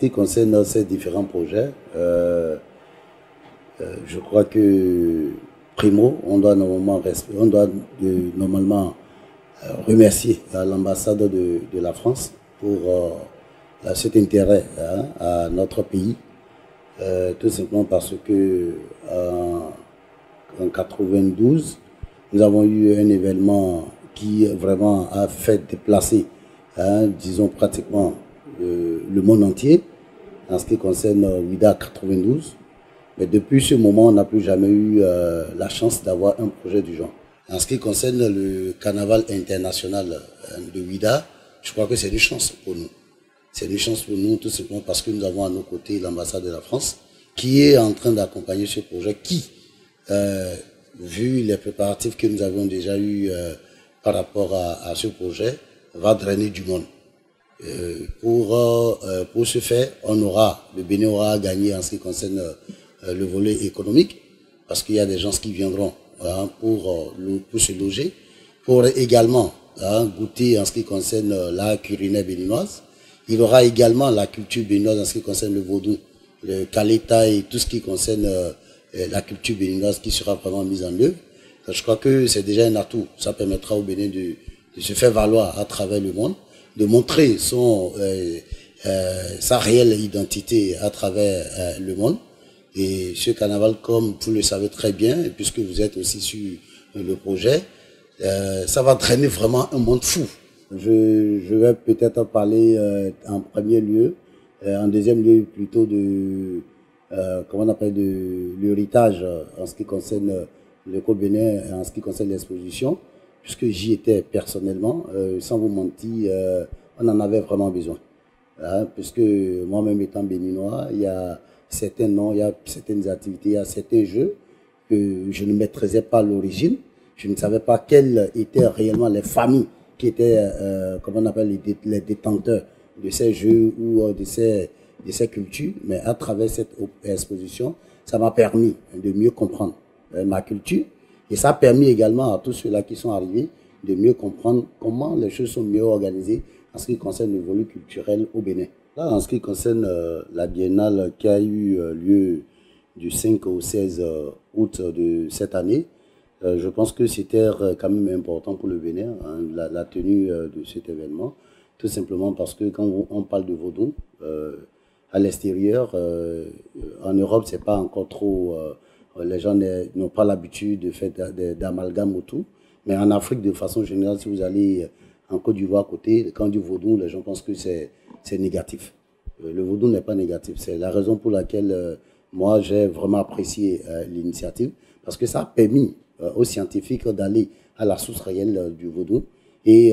ce qui concerne ces différents projets, je crois que primo, on doit normalement remercier l'ambassade de la France pour cet intérêt à notre pays, tout simplement parce que en 92, nous avons eu un événement qui vraiment a fait déplacer, disons pratiquement le monde entier en ce qui concerne WIDA 92. Mais depuis ce moment, on n'a plus jamais eu la chance d'avoir un projet du genre. En ce qui concerne le carnaval international de WIDA, je crois que c'est une chance pour nous. C'est une chance pour nous tout simplement parce que nous avons à nos côtés l'ambassade de la France qui est en train d'accompagner ce projet qui, vu les préparatifs que nous avons déjà eus par rapport à ce projet, va drainer du monde. Pour ce faire, le Bénin aura gagné en ce qui concerne le volet économique, parce qu'il y a des gens qui viendront pour se loger, pour également goûter en ce qui concerne la culinaire béninoise. Il y aura également la culture béninoise en ce qui concerne le vaudou, le kaleta et tout ce qui concerne la culture béninoise qui sera vraiment mise en œuvre. Je crois que c'est déjà un atout. Ça permettra au Bénin de se faire valoir à travers le monde, de montrer sa réelle identité à travers le monde. Et ce carnaval, comme vous le savez très bien, et puisque vous êtes aussi sur le projet, ça va drainer vraiment un monde fou. Je vais peut-être parler en premier lieu, en deuxième lieu plutôt de l'héritage en ce qui concerne l'école Bénin, en ce qui concerne l'exposition, puisque j'y étais personnellement, sans vous mentir, on en avait vraiment besoin. Puisque moi-même étant béninois, il y a certains noms, il y a certaines activités, il y a certains jeux que je ne maîtrisais pas à l'origine. Je ne savais pas quelles étaient réellement les familles qui étaient, les détenteurs de ces jeux ou de ces cultures. Mais à travers cette exposition, ça m'a permis de mieux comprendre ma culture. Et ça a permis également à tous ceux-là qui sont arrivés de mieux comprendre comment les choses sont mieux organisées en ce qui concerne le volet culturel au Bénin. Là, en ce qui concerne la biennale qui a eu lieu du 5 au 16 août de cette année, je pense que c'était quand même important pour le Bénin, la tenue de cet événement, tout simplement parce que quand on parle de vaudou, à l'extérieur, en Europe, c'est pas encore trop... les gens n'ont pas l'habitude de faire d'amalgame autour, mais en Afrique, de façon générale, si vous allez en Côte d'Ivoire à côté, quand on dit vaudou, les gens pensent que c'est négatif. Le vaudou n'est pas négatif. C'est la raison pour laquelle moi j'ai vraiment apprécié l'initiative, parce que ça a permis aux scientifiques d'aller à la source réelle du vaudou et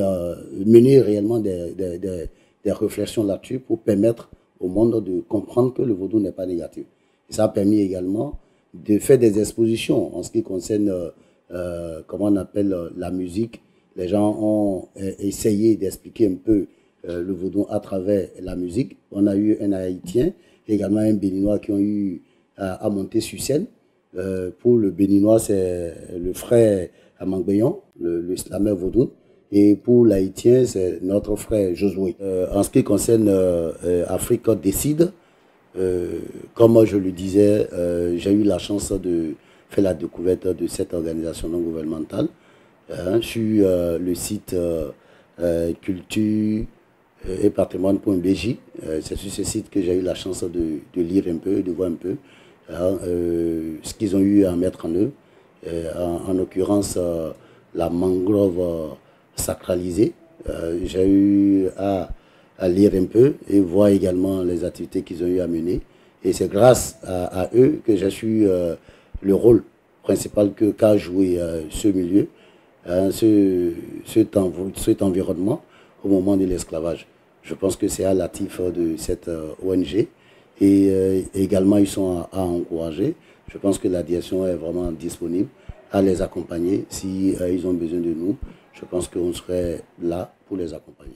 mener réellement des réflexions là-dessus pour permettre au monde de comprendre que le vaudou n'est pas négatif. Et ça a permis également de faire des expositions en ce qui concerne comment on appelle la musique. Les gens ont essayé d'expliquer un peu le vaudou à travers la musique. On a eu un Haïtien, également un Béninois qui ont eu à monter sur scène. Pour le Béninois, c'est le frère Amangbeyon, le slammer vaudou. Et pour l'Haïtien, c'est notre frère Josué. En ce qui concerne Afrique Décide, comme je le disais, j'ai eu la chance de faire la découverte de cette organisation non gouvernementale sur le site culture et patrimoine.bj. C'est sur ce site que j'ai eu la chance de lire un peu, de voir un peu ce qu'ils ont eu à mettre en œuvre. En l'occurrence, la mangrove sacralisée. J'ai eu à lire un peu et voir également les activités qu'ils ont eu à mener. Et c'est grâce à eux que j'ai su le rôle principal qu'a joué ce milieu, cet environnement au moment de l'esclavage. Je pense que c'est à l'actif de cette ONG et également ils sont à encourager. Je pense que la direction est vraiment disponible à les accompagner si ils ont besoin de nous. Je pense qu'on serait là pour les accompagner.